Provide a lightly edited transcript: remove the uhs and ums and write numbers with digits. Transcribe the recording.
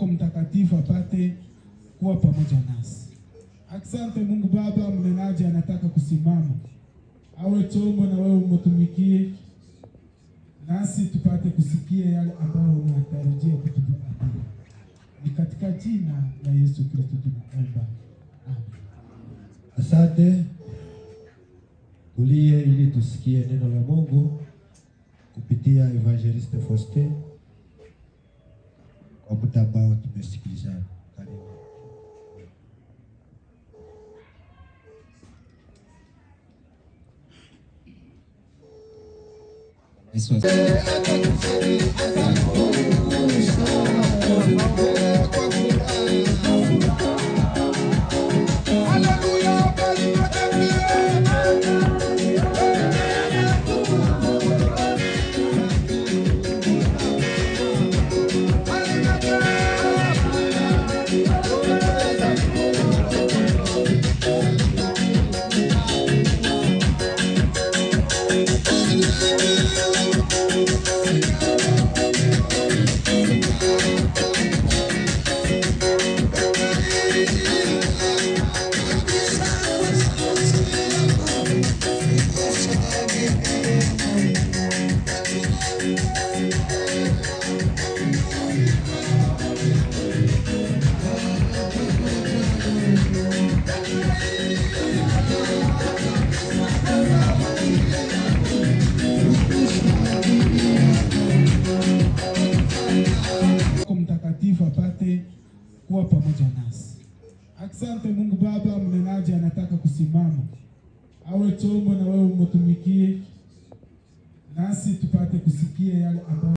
Mtakatifu apate kuwa pamoja nasi. Asante Mungu Baba, mnenaji anataka kusimama. Awe chombo na wewe umtumikie. Nasi tupate kusikia yale ambayo unatarajia kutupatia. Ni katika jina la Yesu Kristo tunaomba. Amen. Asante. Tulie ili tusikie neno la Mungu kupitia Evangeliste Faustin kwa muda ambao tumesikilizana. Karibu. Mtakatifu apate kuwa pamoja nasi. Asante Mungu Baba, mnenaji anataka kusimama. Awe chombo na wewe umtumikie. Nasi tupate kusikia yale ambayo